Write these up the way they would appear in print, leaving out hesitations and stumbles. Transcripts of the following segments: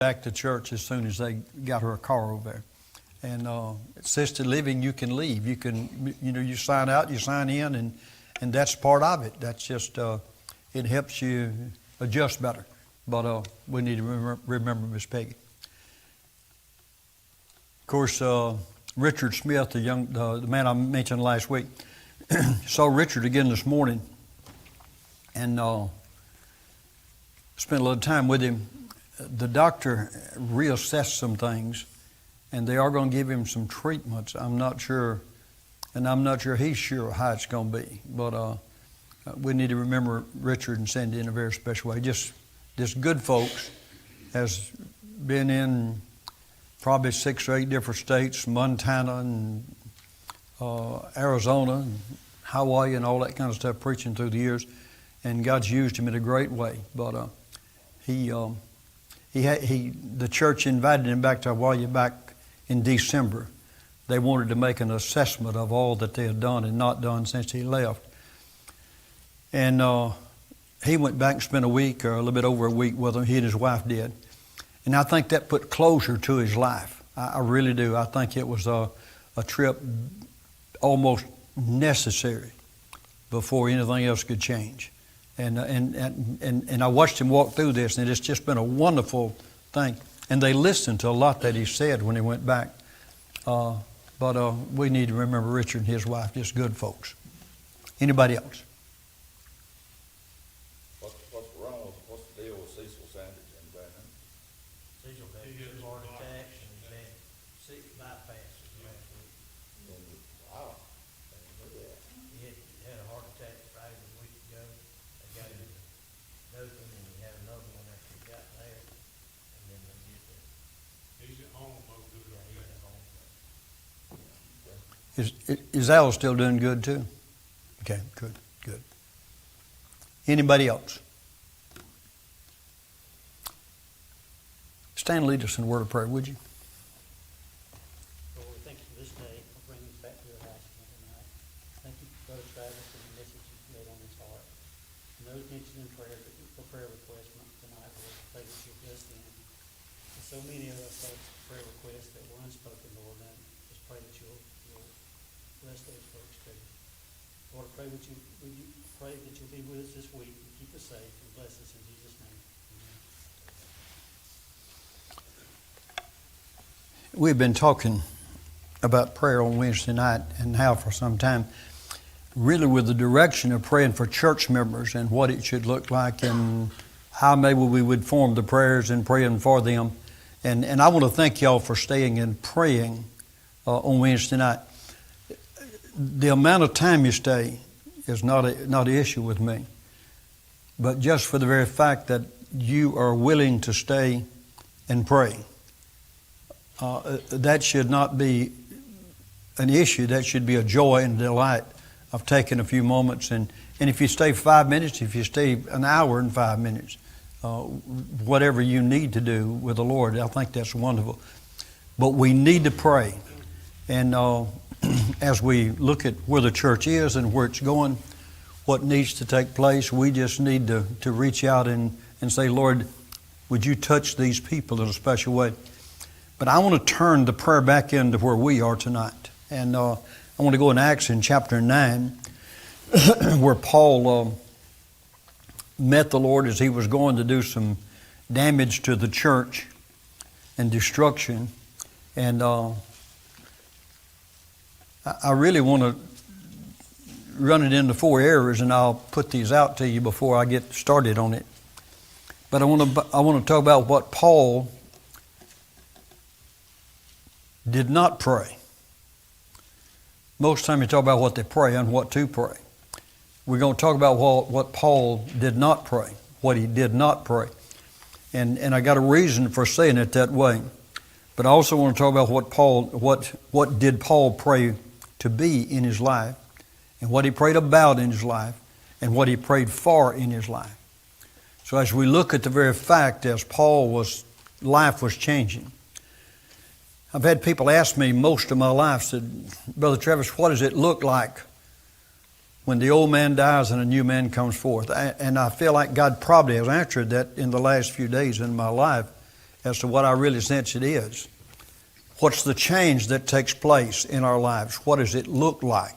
back to church as soon as they got her a car over there. And assisted living, you can leave. You can, you sign out, you sign in, and that's part of it. That's just, it helps you adjust better. But we need to remember Miss Peggy. Of course, Richard Smith, the man I mentioned last week, saw Richard again this morning, and spent a little time with him. The doctor reassessed some things, and they are going to give him some treatments. I'm not sure, and I'm not sure he's sure how it's going to be. But we need to remember Richard and Cindy in a very special way. Just good folks. Has been in probably 6 or 8 different states, Montana and Arizona, and Hawaii, and all that kind of stuff, preaching through the years. And God's used him in a great way. But the church invited him back to Hawaii back in December. They wanted to make an assessment of all that they had done and not done since he left. And he went back and spent a week or a little bit over a week with him. He and his wife did. And I think that put closure to his life. I really do. I think it was a trip almost necessary before anything else could change. And I watched him walk through this, and it's just been a wonderful thing. And they listened to a lot that he said when he went back. But we need to remember Richard and his wife, just good folks. Anybody else? What's the deal with Cecil Sanders and Brandon? Cecil had 2 heart attacks and he's had 6 bypasses last week. Wow. I didn't know that. He had a heart attack Friday a week ago. They got him to Dothan, and he had another one after he got there. And then they did that. He's at home, both good. Yeah, he's at home. Is Al still doing good too? Okay, good. Anybody else? Stand, lead us in a word of prayer, would you? Lord, we thank you for this day for bringing us back to your house again tonight. Thank you for Brother Travis and the message you've laid on his heart. And those mentioned in prayer for prayer requests tonight, Lord, we pray that you'll bless them. And so many of us have prayer requests that were unspoken, Lord, and just pray that you'll bless those folks too. Lord, I pray that you'll be with us this week and keep us safe and bless us in Jesus' name. Amen. We've been talking about prayer on Wednesday night and how for some time, really with the direction of praying for church members and what it should look like and how maybe we would form the prayers and praying for them. And I want to thank y'all for staying and praying on Wednesday night. The amount of time you stay is not an issue with me. But just for the very fact that you are willing to stay and pray, that should not be an issue. That should be a joy and delight of taking a few moments. And if you stay 5 minutes, if you stay an hour and 5 minutes, whatever you need to do with the Lord, I think that's wonderful. But we need to pray. And as we look at where the church is and where it's going, what needs to take place, we just need to reach out and say, Lord, would you touch these people in a special way? But I want to turn the prayer back into where we are tonight. And I want to go in Acts in chapter 9, where Paul met the Lord as he was going to do some damage to the church and destruction. And I really want to run it into 4 areas, and I'll put these out to you before I get started on it. But I want to talk about what Paul did not pray. Most time you talk about what they pray and what to pray. We're going to talk about what Paul did not pray, what he did not pray. And I got a reason for saying it that way. But I also want to talk about what did Paul pray to be in his life, and what he prayed about in his life, and what he prayed for in his life. So as we look at the very fact as Paul's life was changing, I've had people ask me most of my life, said, Brother Travis, what does it look like when the old man dies and a new man comes forth? And I feel like God probably has answered that in the last few days in my life as to what I really sense it is. What's the change that takes place in our lives? What does it look like?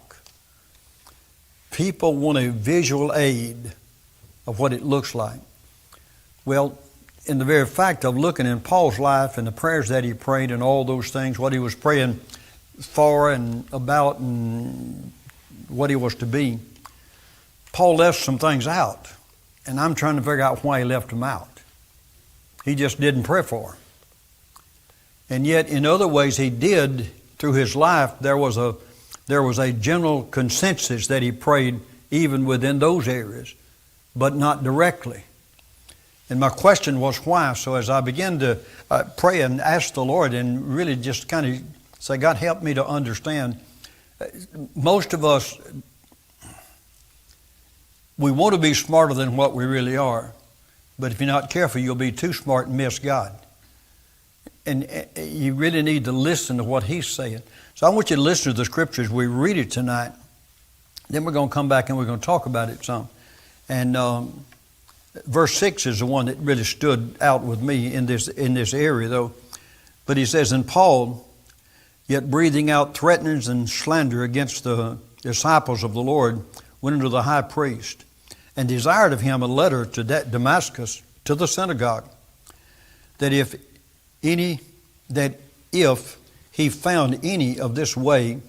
People want a visual aid of what it looks like. Well, in the very fact of looking in Paul's life and the prayers that he prayed and all those things, what he was praying for and about and what he was to be, Paul left some things out. And I'm trying to figure out why he left them out. He just didn't pray for them. And yet in other ways he did through his life. There was a general consensus that he prayed even within those areas, but not directly. And my question was why. So as I began to pray and ask the Lord and really just kind of say, God, help me to understand. Most of us, we want to be smarter than what we really are. But if you're not careful, you'll be too smart and miss God. And you really need to listen to what He's saying. So I want you to listen to the scriptures. We read it tonight. Then we're going to come back and we're going to talk about it some. And verse 6 is the one that really stood out with me in this area, though. But he says, "And Paul, yet breathing out threatenings and slander against the disciples of the Lord, went unto the high priest, and desired of him a letter to Damascus, to the synagogue, that if he found any of this way,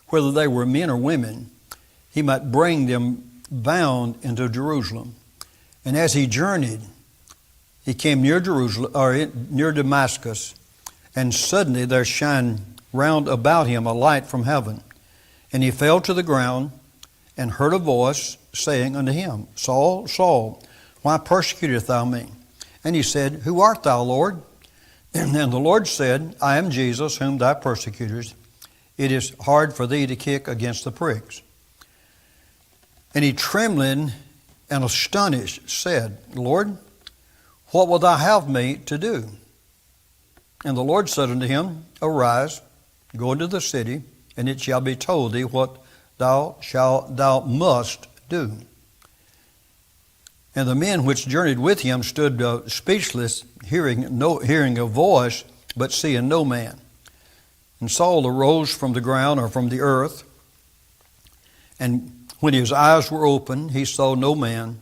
whether they were men or women, he might bring them bound into Jerusalem. And as he journeyed, he came near Jerusalem, or near Damascus, and suddenly there shined round about him a light from heaven. And he fell to the ground, and heard a voice saying unto him, Saul, Saul, why persecutest thou me? And he said, Who art thou, Lord? And then the Lord said, I am Jesus, whom thou persecutest. It is hard for thee to kick against the pricks. And he, trembling and astonished, said, Lord, what wilt thou have me to do? And the Lord said unto him, Arise, go into the city, and it shall be told thee what thou must do. And the men which journeyed with him stood speechless, hearing a voice, but seeing no man. And Saul arose from the ground, or from the earth, and when his eyes were open, he saw no man.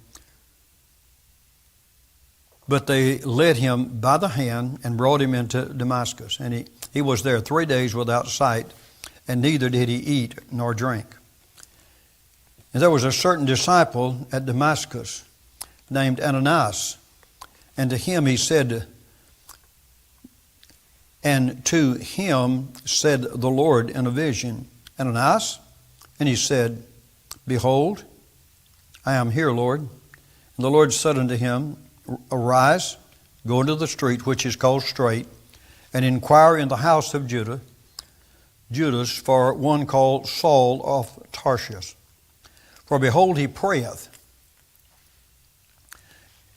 But they led him by the hand and brought him into Damascus. And he was there 3 days without sight, and neither did he eat nor drink. And there was a certain disciple at Damascus named Ananias. And to him said the Lord in a vision, Ananias? And he said, Behold, I am here, Lord. And the Lord said unto him, Arise, go into the street which is called Straight, and inquire in the house of Judas for one called Saul of Tarsus. For behold, he prayeth.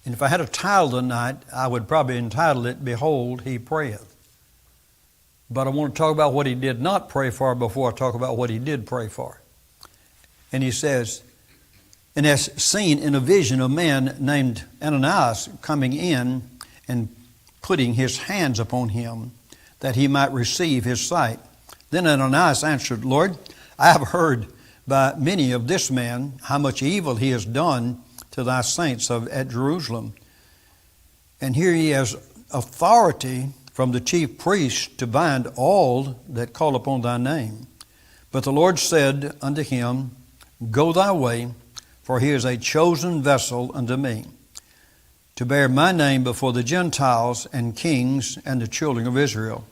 And if I had a title tonight, I would probably entitle it, Behold, he prayeth. But I want to talk about what he did not pray for before I talk about what he did pray for. And he says, and has seen in a vision a man named Ananias coming in and putting his hands upon him, that he might receive his sight. Then Ananias answered, Lord, I have heard by many of this man how much evil he has done to thy saints at Jerusalem. And here he has authority from the chief priest to bind all that call upon thy name. But the Lord said unto him, Go thy way, for he is a chosen vessel unto me, to bear my name before the Gentiles and kings and the children of Israel.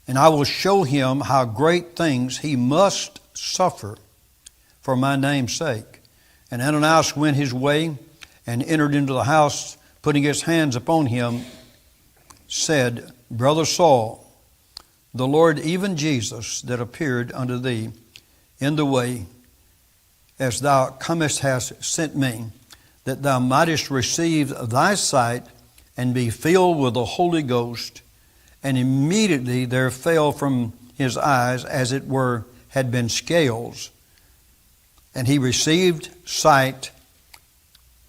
And I will show him how great things he must suffer for my name's sake. And Ananias went his way and entered into the house, putting his hands upon him, said, Brother Saul, the Lord, even Jesus, that appeared unto thee in the way, as thou comest, hast sent me, that thou mightest receive thy sight and be filled with the Holy Ghost. And immediately there fell from his eyes, as it were, had been scales. And he received sight,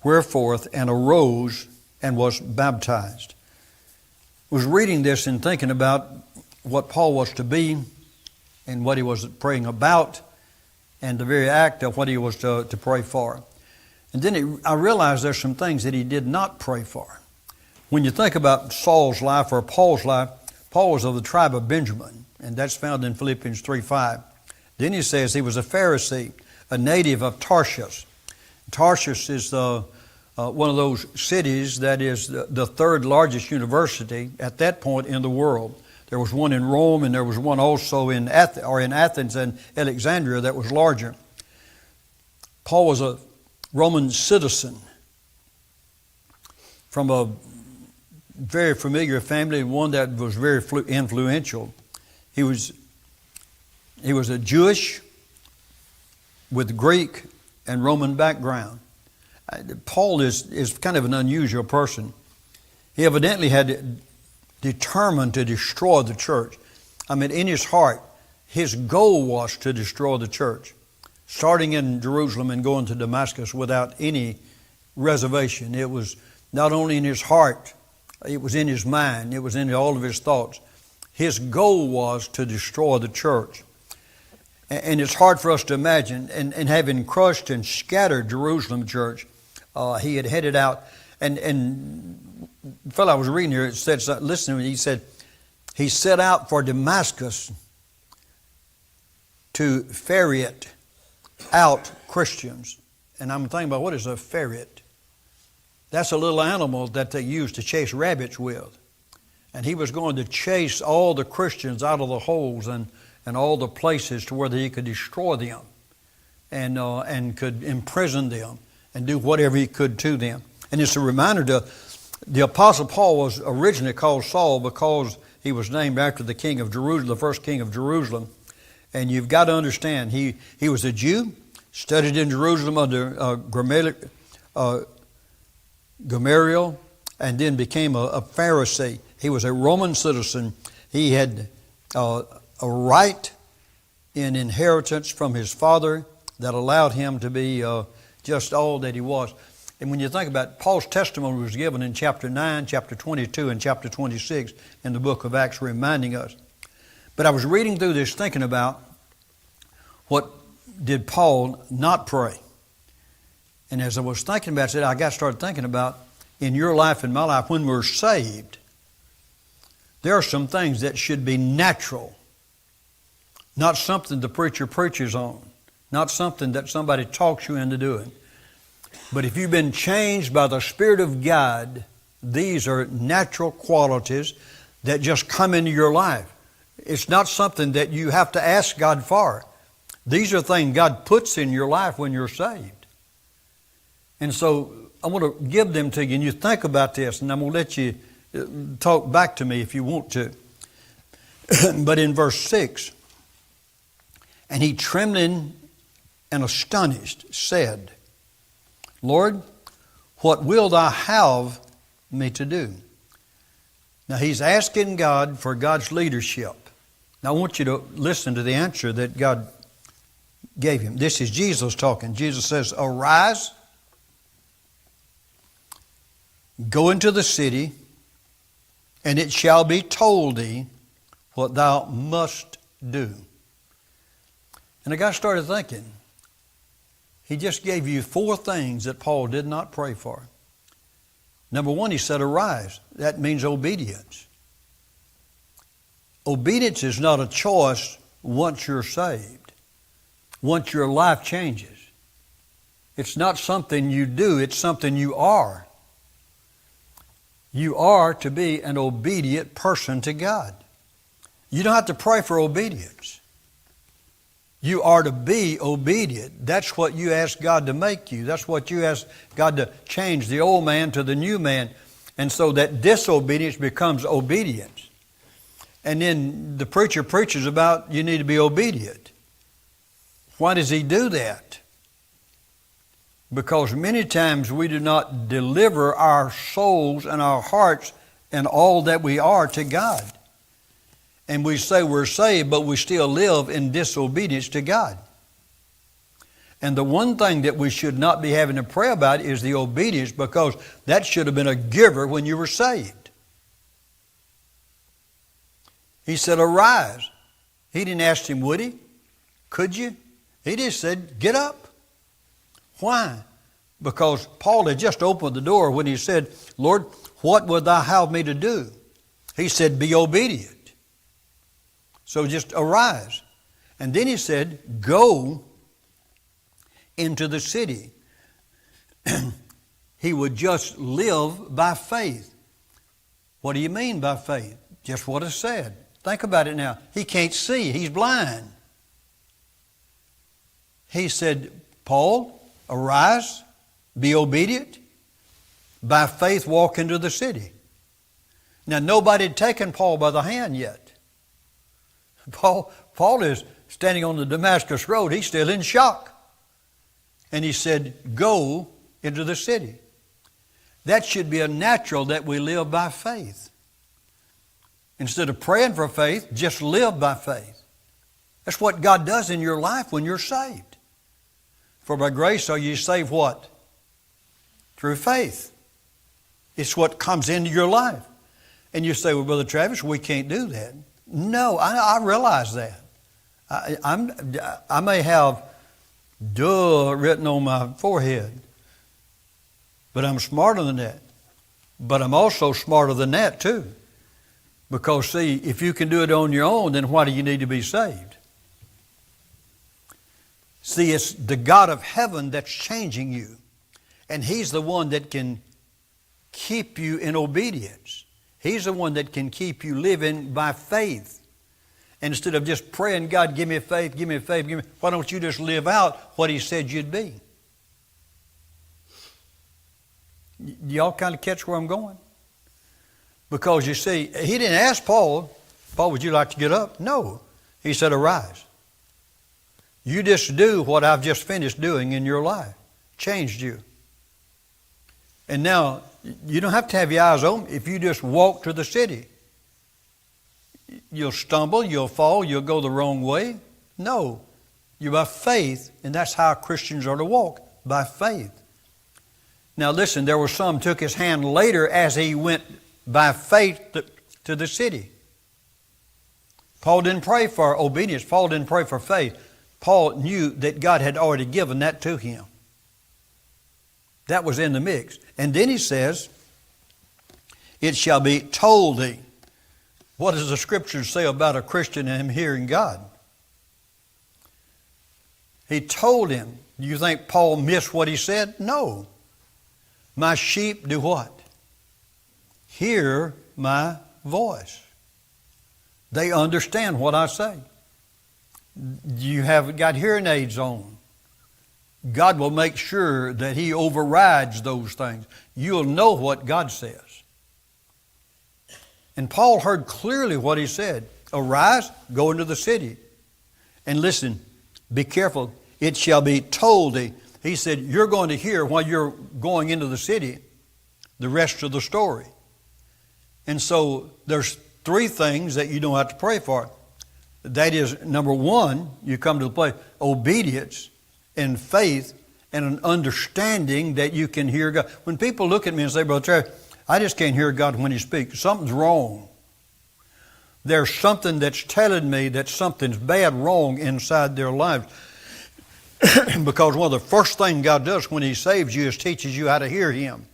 whereforth, and arose and was baptized. was reading this and thinking about what Paul was to be and what he was praying about and the very act of what he was to pray for. And then I realized there's some things that he did not pray for. When you think about Saul's life or Paul's life, Paul was of the tribe of Benjamin, and that's found in Philippians 3:5. Then he says he was a Pharisee, a native of Tarshish. Tarshish is one of those cities that is the third largest university at that point in the world. There was one in Rome, and there was one also in Athens and Alexandria that was larger. Paul was a Roman citizen from a very familiar family, one that was very influential. He was a Jewish with Greek and Roman background. Paul is kind of an unusual person. He evidently had determined to destroy the church. I mean, in his heart, his goal was to destroy the church, starting in Jerusalem and going to Damascus without any reservation. It was not only in his heart, it was in his mind, it was in all of his thoughts. His goal was to destroy the church. And it's hard for us to imagine, and having crushed and scattered Jerusalem church, he had headed out, and the fellow I was reading here, it said, listen to me, he said, he set out for Damascus to ferret out Christians. And I'm thinking about, what is a ferret? That's a little animal that they use to chase rabbits with. And he was going to chase all the Christians out of the holes and all the places to where he could destroy them and could imprison them and do whatever he could to them. And it's a reminder to the Apostle Paul was originally called Saul because he was named after the king of Jerusalem, the first king of Jerusalem. And you've got to understand, he was a Jew, studied in Jerusalem under Gamaliel, and then became a Pharisee. He was a Roman citizen. He had a right in inheritance from his father that allowed him to be just all that he was. And when you think about it, Paul's testimony was given in chapter 9, chapter 22, and chapter 26 in the book of Acts, reminding us. But I was reading through this thinking about what did Paul not pray. And as I was thinking about it, I started thinking about in your life and my life, when we're saved, there are some things that should be natural, not something the preacher preaches on, not something that somebody talks you into doing. But if you've been changed by the Spirit of God, these are natural qualities that just come into your life. It's not something that you have to ask God for. These are things God puts in your life when you're saved. And so I want to give them to you, and you think about this, and I'm going to let you talk back to me if you want to. But in verse 6, and he trembling and astonished said, Lord, what wilt thou have me to do? Now he's asking God for God's leadership. Now I want you to listen to the answer that God gave him. This is Jesus talking. Jesus says, arise, go into the city, and it shall be told thee what thou must do. And I got started thinking, he just gave you 4 things that Paul did not pray for. Number 1, he said, arise. That means obedience. Obedience is not a choice once you're saved, once your life changes. It's not something you do, it's something you are. You are to be an obedient person to God. You don't have to pray for obedience. You are to be obedient. That's what you ask God to make you. That's what you ask God to change the old man to the new man. And so that disobedience becomes obedience. And then the preacher preaches about you need to be obedient. Why does he do that? Because many times we do not deliver our souls and our hearts and all that we are to God. And we say we're saved, but we still live in disobedience to God. And the one thing that we should not be having to pray about is the obedience, because that should have been a giver when you were saved. He said, arise. He didn't ask him, would he? Could you? He just said, get up. Why? Because Paul had just opened the door when he said, Lord, what would thou have me to do? He said, be obedient. So just arise. And then he said, go into the city. He would just live by faith. What do you mean by faith? Just what is said. Think about it now. He can't see. He's blind. He said, Paul, arise, be obedient. By faith, walk into the city. Now, nobody had taken Paul by the hand yet. Paul is standing on the Damascus Road. He's still in shock. And he said, go into the city. That should be a natural that we live by faith. Instead of praying for faith, just live by faith. That's what God does in your life when you're saved. For by grace are you saved what? Through faith. It's what comes into your life. And you say, well, Brother Travis, we can't do that. No, I realize that. I may have duh written on my forehead, but I'm smarter than that. But I'm also smarter than that too. Because see, if you can do it on your own, then why do you need to be saved? See, it's the God of heaven that's changing you. And He's the one that can keep you in obedience. He's the one that can keep you living by faith. And instead of just praying, God, give me faith, give me faith, why don't you just live out what He said you'd be? Y'all kind of catch where I'm going? Because you see, He didn't ask Paul, Paul, would you like to get up? No. He said, arise. You just do what I've just finished doing in your life. Changed you. And now, you don't have to have your eyes open. If you just walk to the city, you'll stumble, you'll fall, you'll go the wrong way. No. You're by faith, and that's how Christians are to walk, by faith. Now listen, there were some took his hand later as he went by faith to the city. Paul didn't pray for obedience. Paul didn't pray for faith. Paul knew that God had already given that to him. That was in the mix. And then he says, it shall be told thee. What does the Scriptures say about a Christian and him hearing God? He told him. Do you think Paul missed what he said? No. My sheep do what? Hear my voice. They understand what I say. You have got hearing aids on. God will make sure that He overrides those things. You'll know what God says. And Paul heard clearly what he said. Arise, go into the city. And listen, be careful. It shall be told thee. He said, you're going to hear while you're going into the city the rest of the story. And so there's three things that you don't have to pray for. That is, number one, you come to the place, obedience and faith and an understanding that you can hear God. When people look at me and say, Brother Travis, I just can't hear God when He speaks. Something's wrong. There's something that's telling me that something's bad wrong inside their lives. Because one of the first things God does when He saves you is teaches you how to hear Him.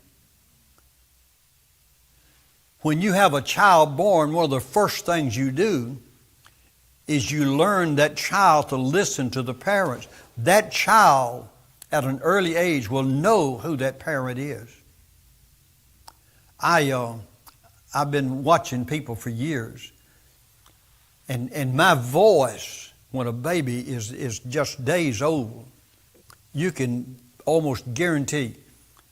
When you have a child born, one of the first things you do is you learn that child to listen to the parents. That child at an early age will know who that parent is. I've been watching people for years, and my voice when a baby is just days old, you can almost guarantee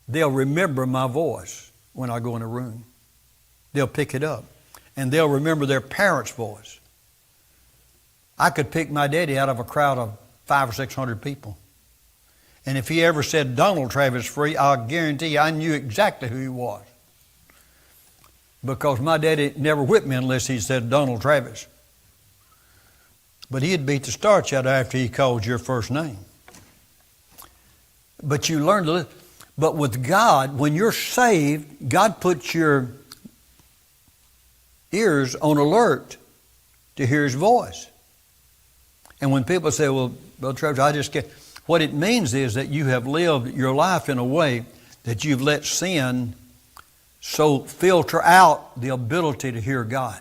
they'll remember my voice when I go in a room. They'll pick it up, and they'll remember their parents' voice. I could pick my daddy out of a crowd of 500 or 600 people. And if he ever said Donald Travis Free, I'll guarantee I knew exactly who he was. Because my daddy never whipped me unless he said Donald Travis. But he'd beat the starch out after he called your first name. But you learn to listen. But with God, when you're saved, God puts your ears on alert to hear His voice. And when people say, well, Brother Travis, I just can't. What it means is that you have lived your life in a way that you've let sin so filter out the ability to hear God,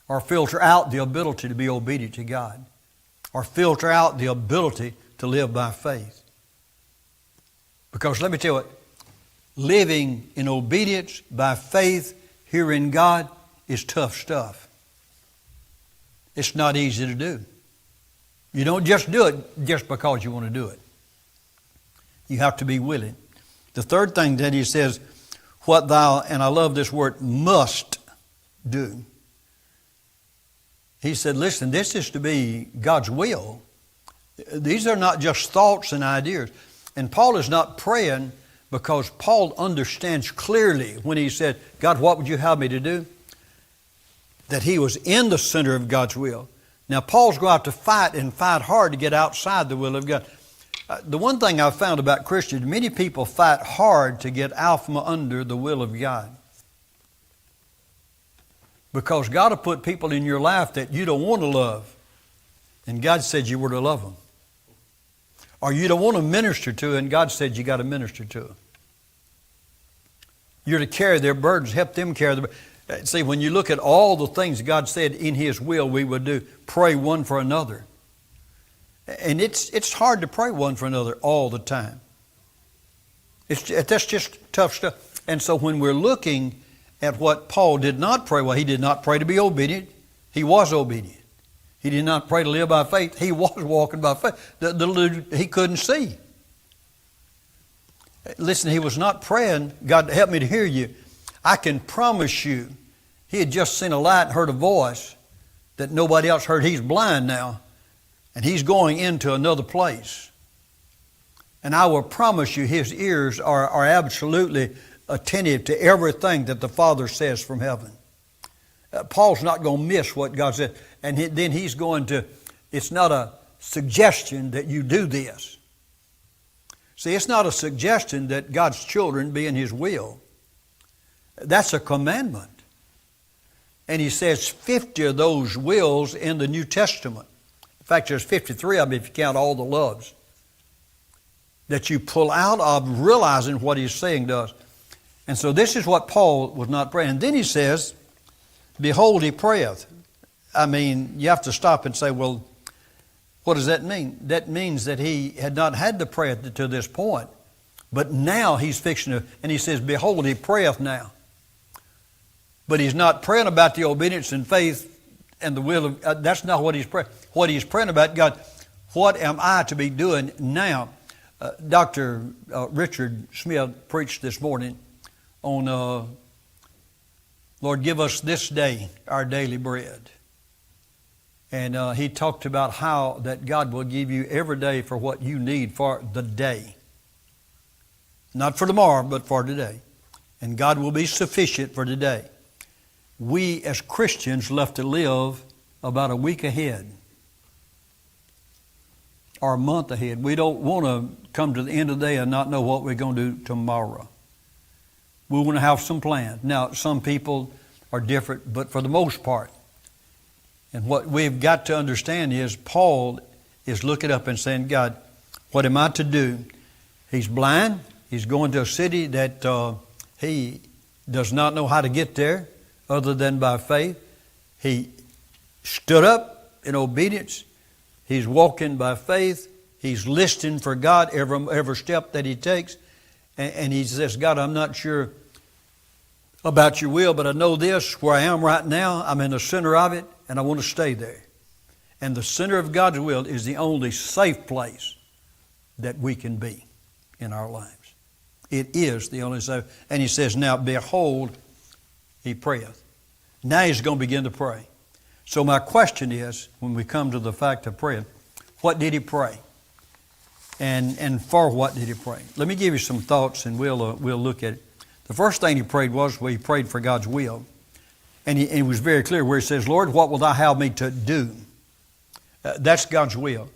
or filter out the ability to be obedient to God, or filter out the ability to live by faith. Because let me tell you what, living in obedience by faith, hearing God, is tough stuff. It's not easy to do. You don't just do it just because you want to do it. You have to be willing. The third thing that he says, what thou, and I love this word, must do. He said, listen, this is to be God's will. These are not just thoughts and ideas. And Paul is not praying because Paul understands clearly when he said, God, what would you have me to do? That he was in the center of God's will. Now, Paul's going to have to fight and fight hard to get outside the will of God. The one thing I've found about Christians, many people fight hard to get out from under the will of God. Because God will put people in your life that you don't want to love. And God said you were to love them. Or you don't want to minister to, and God said you got to minister to them. You're to carry their burdens, help them carry their burdens. See, when you look at all the things God said in His will we would do, pray one for another. And it's hard to pray one for another all the time. That's just tough stuff. And so when we're looking at what Paul did not pray, well, he did not pray to be obedient. He was obedient. He did not pray to live by faith. He was walking by faith. He couldn't see. Listen, he was not praying, God, help me to hear you. I can promise you, he had just seen a light and heard a voice that nobody else heard. He's blind now, and he's going into another place. And I will promise you his ears are absolutely attentive to everything that the Father says from heaven. Paul's not going to miss what God said. And then he's going to, it's not a suggestion that you do this. See, it's not a suggestion that God's children be in His will. That's a commandment. And he says 50 of those wills in the New Testament. In fact, there's 53 of them if you count all the loves. That you pull out of realizing what he's saying to us. And so this is what Paul was not praying. And then he says, behold, he prayeth. I mean, you have to stop and say, well, what does that mean? That means that he had not had to pray to this point. But now he's fixing to, and he says, behold, he prayeth now. But he's not praying about the obedience and faith and the will of, that's not what he's praying. What he's praying about, God, what am I to be doing now? Dr. Richard Smith preached this morning on, Lord, give us this day our daily bread. And he talked about how that God will give you every day for what you need for the day. Not for tomorrow, but for today. And God will be sufficient for today. We as Christians love to live about a week ahead or a month ahead. We don't want to come to the end of the day and not know what we're going to do tomorrow. We want to have some plans. Now, some people are different, but for the most part. And what we've got to understand is Paul is looking up and saying, God, what am I to do? He's blind. He's going to a city that he does not know how to get there other than by faith. He stood up in obedience. He's walking by faith. He's listening for God every step that he takes. And he says, God, I'm not sure about your will, but I know this, where I am right now, I'm in the center of it, and I want to stay there. And the center of God's will is the only safe place that we can be in our lives. It is the only safe. And he says, now behold, he prayeth. Now he's going to begin to pray. So my question is, when we come to the fact of praying, what did he pray? And for what did he pray? Let me give you some thoughts and we'll look at it. The first thing he prayed was, he prayed for God's will. And he was very clear where he says, Lord, what will thou have me to do? That's God's will.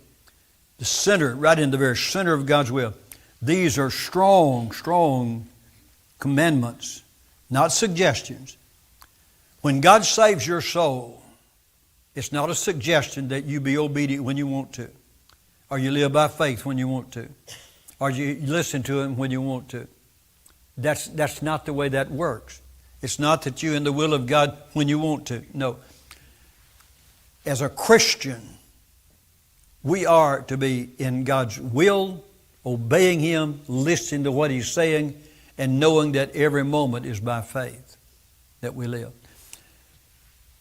The center, right in the very center of God's will. These are strong, strong commandments, not suggestions. When God saves your soul, It's not a suggestion that you be obedient when you want to, or you live by faith when you want to, or you listen to Him when you want to. That's not the way that works. It's not that you're in the will of God when you want to. No. As a Christian, we are to be in God's will, obeying Him, listening to what He's saying, and knowing that every moment is by faith that we live.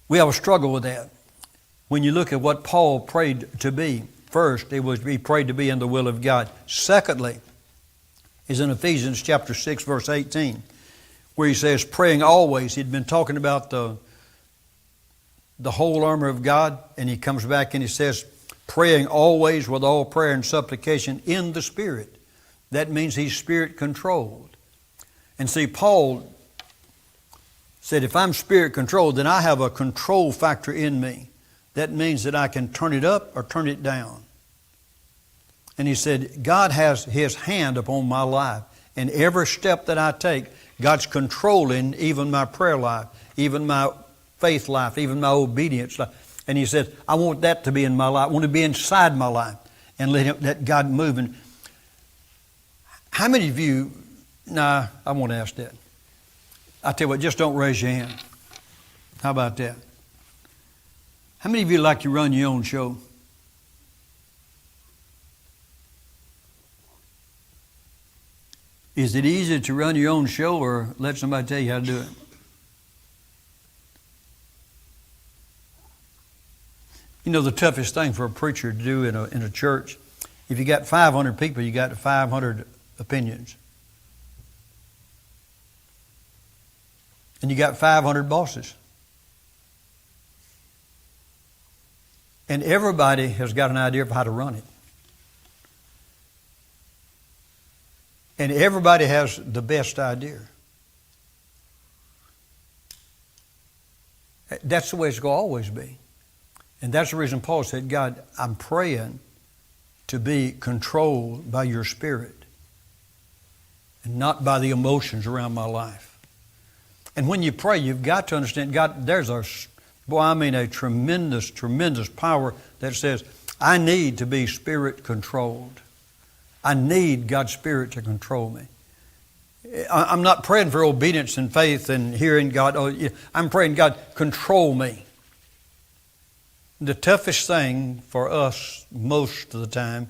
We have a struggle with that. When you look at what Paul prayed to be, first, he prayed to be in the will of God. Secondly, is in Ephesians chapter 6, verse 18, where he says, praying always. He'd been talking about the whole armor of God, and he comes back and he says, praying always with all prayer and supplication in the Spirit. That means he's Spirit controlled. And see, Paul said, if I'm Spirit controlled, then I have a control factor in me. That means that I can turn it up or turn it down. And he said, God has His hand upon my life. And every step that I take, God's controlling even my prayer life, even my faith life, even my obedience life. And he said, I want that to be in my life. I want to be inside my life and let God move. And how many of you, I won't ask that. I tell you what, just don't raise your hand. How about that? How many of you like to run your own show? Is it easier to run your own show or let somebody tell you how to do it? You know, the toughest thing for a preacher to do in a church, if you got 500 people, you got 500 opinions. And you got 500 bosses. And everybody has got an idea of how to run it. And everybody has the best idea. That's the way it's going to always be. And that's the reason Paul said, God, I'm praying to be controlled by your Spirit and not by the emotions around my life. And when you pray, you've got to understand, God, there's a tremendous, tremendous power that says, I need to be Spirit controlled. I need God's Spirit to control me. I'm not praying for obedience and faith and hearing God. I'm praying, God, control me. The toughest thing for us most of the time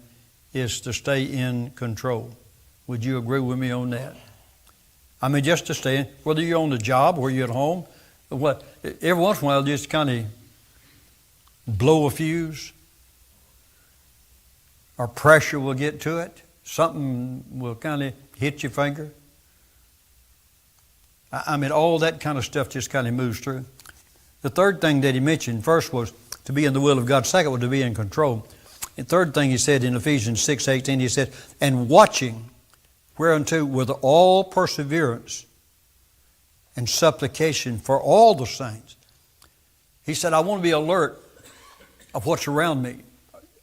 is to stay in control. Would you agree with me on that? I mean, just to stay in, whether you're on the job or you're at home, every once in a while just kind of blow a fuse, or pressure will get to it. Something will kind of hit your finger. I mean, all that kind of stuff just kind of moves through. The third thing that he mentioned, first was to be in the will of God. Second was to be in control. The third thing he said in Ephesians 6:18, he said, and watching whereunto with all perseverance and supplication for all the saints. He said, I want to be alert of what's around me.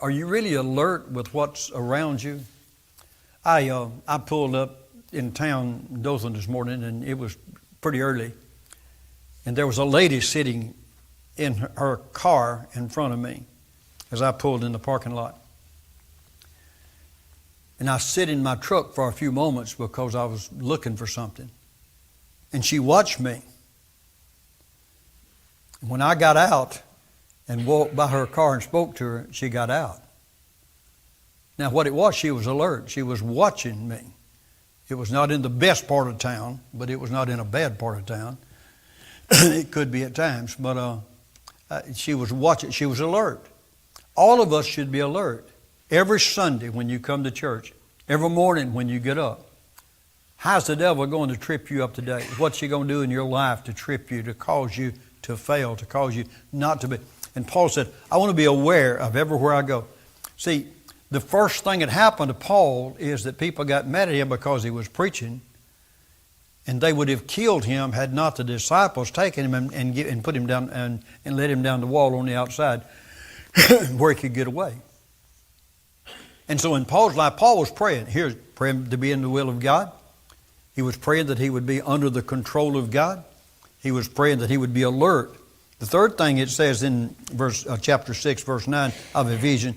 Are you really alert with what's around you? I pulled up in town in Dothan this morning, and it was pretty early. And there was a lady sitting in her car in front of me as I pulled in the parking lot. And I sit in my truck for a few moments because I was looking for something. And she watched me. And when I got out and walked by her car and spoke to her, she got out. Now what it was, she was alert. She was watching me. It was not in the best part of town, but it was not in a bad part of town. It could be at times, but she was watching. She was alert. All of us should be alert. Every Sunday when you come to church, every morning when you get up, how's the devil going to trip you up today? What's he going to do in your life to trip you, to cause you to fail, to cause you not to be? And Paul said, I want to be aware of everywhere I go. See, the first thing that happened to Paul is that people got mad at him because he was preaching, and they would have killed him had not the disciples taken him and put him down and let him down the wall on the outside where he could get away. And so in Paul's life, Paul was praying. He was praying to be in the will of God. He was praying that he would be under the control of God. He was praying that he would be alert. The third thing it says in chapter 6, verse 9 of Ephesians,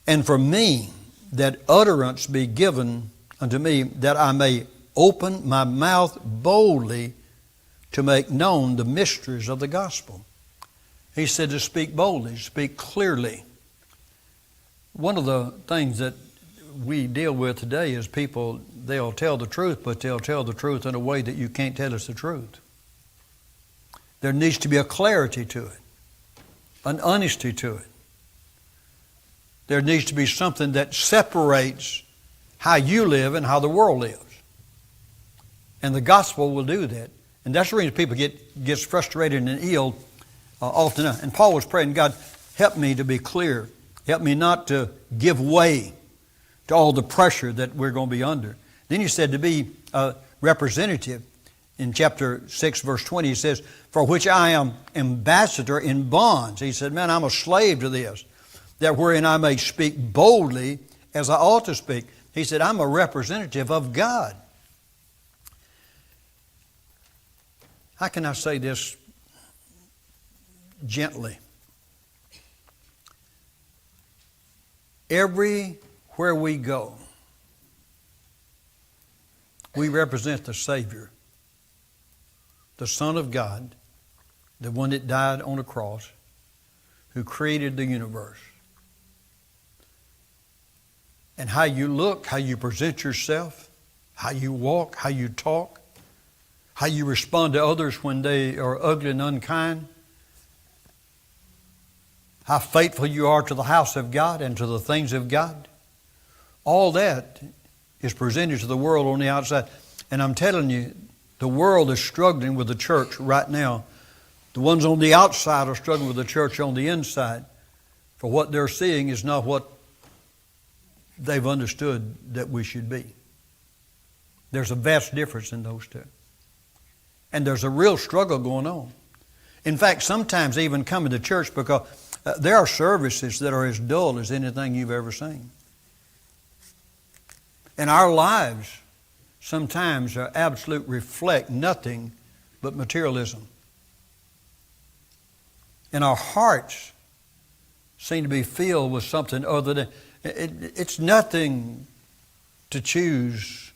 and for me that utterance be given unto me, that I may open my mouth boldly to make known the mysteries of the gospel. He said to speak boldly, speak clearly. One of the things that we deal with today is people, they'll tell the truth, but they'll tell the truth in a way that you can't tell us the truth. There needs to be a clarity to it, an honesty to it. There needs to be something that separates how you live and how the world lives. And the gospel will do that. And that's the reason people get frustrated and ill often. And Paul was praying, God, help me to be clear. Help me not to give way to all the pressure that we're going to be under. Then he said to be a representative. In chapter 6, verse 20, he says, for which I am ambassador in bonds. He said, man, I'm a slave to this, that wherein I may speak boldly as I ought to speak. He said, I'm a representative of God. How can I say this gently? Everywhere we go, we represent the Savior, the Son of God, the one that died on a cross, who created the universe. And how you look, how you present yourself, how you walk, how you talk, how you respond to others when they are ugly and unkind, how faithful you are to the house of God and to the things of God. All that is presented to the world on the outside. And I'm telling you, the world is struggling with the church right now. The ones on the outside are struggling with the church on the inside. For what they're seeing is not what they've understood that we should be. There's a vast difference in those two. And there's a real struggle going on. In fact, sometimes even coming to church, because there are services that are as dull as anything you've ever seen. And our lives sometimes are absolute reflect nothing but materialism. And our hearts seem to be filled with something other than... It's nothing to choose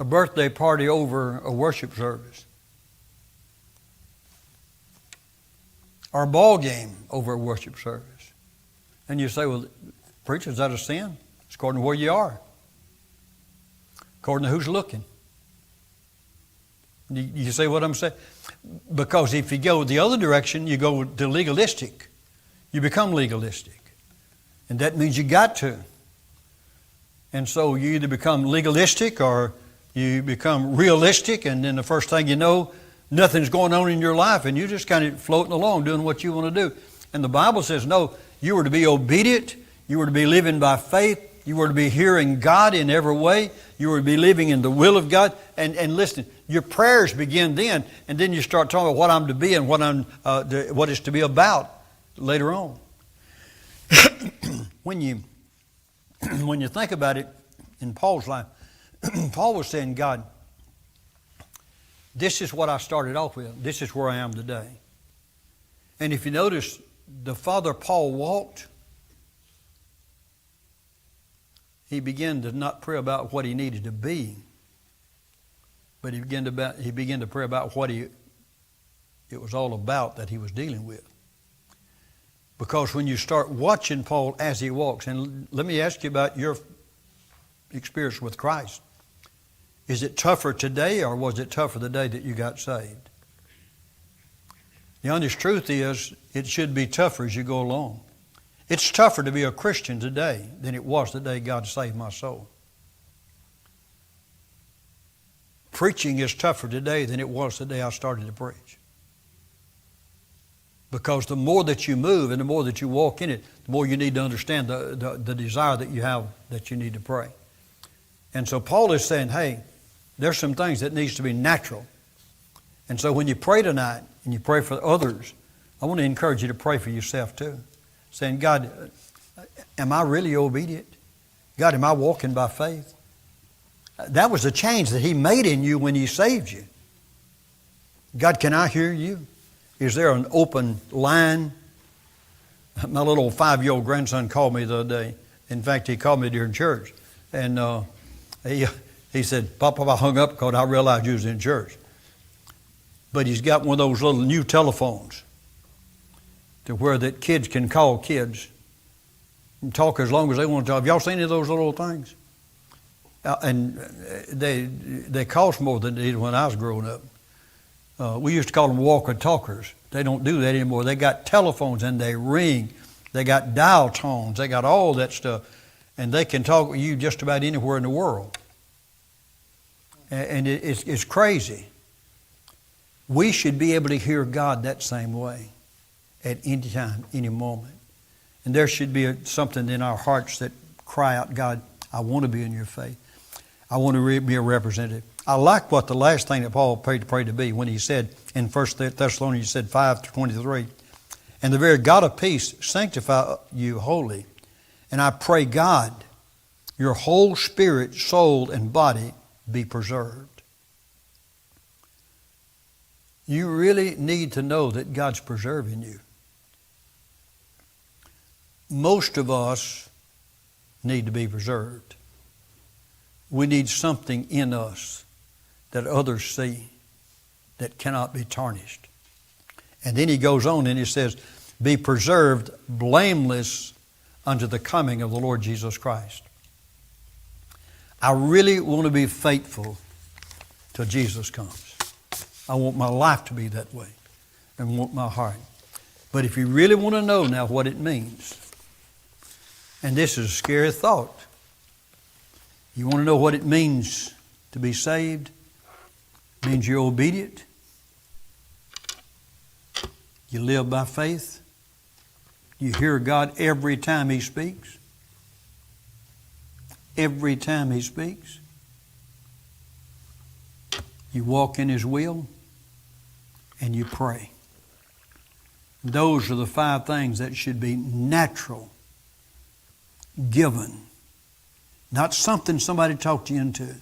a birthday party over a worship service, or a ball game over a worship service. And you say, well, preacher, is that a sin? It's according to where you are, according to who's looking. You say what I'm saying? Because if you go the other direction, you go to legalistic. You become legalistic. And that means you got to. And so you either become legalistic or you become realistic, and then the first thing you know, nothing's going on in your life, and you're just kind of floating along doing what you want to do. And the Bible says, no, you were to be obedient, you were to be living by faith, you were to be hearing God in every way, you were to be living in the will of God, and listen, your prayers begin then, and then you start talking about what I'm to be and what it's to be about later on. When you think about it in Paul's life, Paul was saying, God, this is what I started off with. This is where I am today. And if you notice, the farther Paul walked, he began to not pray about what he needed to be, but he began to pray about what it was all about that he was dealing with. Because when you start watching Paul as he walks, and let me ask you about your experience with Christ. Is it tougher today, or was it tougher the day that you got saved? The honest truth is, it should be tougher as you go along. It's tougher to be a Christian today than it was the day God saved my soul. Preaching is tougher today than it was the day I started to preach. Because the more that you move and the more that you walk in it, the more you need to understand the desire that you have that you need to pray. And so Paul is saying, hey, there's some things that needs to be natural. And so when you pray tonight and you pray for others, I want to encourage you to pray for yourself too. Saying, God, am I really obedient? God, am I walking by faith? That was a change that He made in you when He saved you. God, can I hear you? Is there an open line? My little 5-year-old grandson called me the other day. In fact, he called me during church. And he said, Papa, I hung up because I realized you was in church. But he's got one of those little new telephones to where that kids can call kids and talk as long as they want to talk. Have y'all seen any of those little things? And they cost more than they did when I was growing up. We used to call them walker-talkers. They don't do that anymore. They got telephones and they ring. They got dial tones. They got all that stuff. And they can talk with you just about anywhere in the world. And it's crazy. We should be able to hear God that same way at any time, any moment. And there should be something in our hearts that cry out, God, I want to be in your faith. I want to be a representative. I like what the last thing that Paul prayed to be when he said in 1 Thessalonians, he said 5:23, and the very God of peace sanctify you wholly. And I pray, God, your whole spirit, soul, and body be preserved. You really need to know that God's preserving you. Most of us need to be preserved. We need something in us that others see that cannot be tarnished. And then he goes on and he says, be preserved blameless unto the coming of the Lord Jesus Christ. I really want to be faithful till Jesus comes. I want my life to be that way and want my heart. But if you really want to know now what it means, and this is a scary thought, you want to know what it means to be saved? It means you're obedient. You live by faith. You hear God every time He speaks. Every time He speaks. You walk in His will and you pray. Those are the 5 things that should be natural, given. Not something somebody talked you into.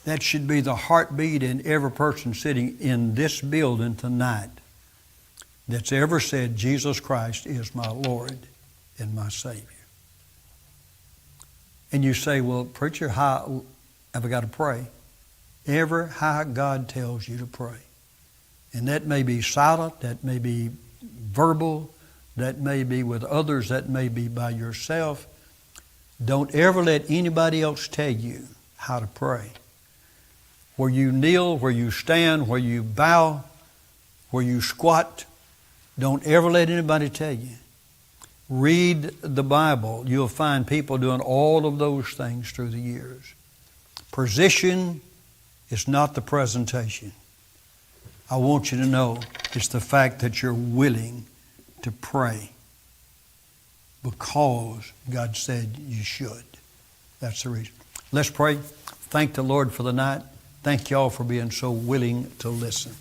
That should be the heartbeat in every person sitting in this building tonight that's ever said, Jesus Christ is my Lord and my Savior. And you say, well, preacher, how have I got to pray? Ever how God tells you to pray. And that may be silent, that may be verbal, that may be with others, that may be by yourself. Don't ever let anybody else tell you how to pray. Where you kneel, where you stand, where you bow, where you squat, don't ever let anybody tell you. Read the Bible. You'll find people doing all of those things through the years. Position is not the presentation. I want you to know it's the fact that you're willing to pray because God said you should. That's the reason. Let's pray. Thank the Lord for the night. Thank you all for being so willing to listen.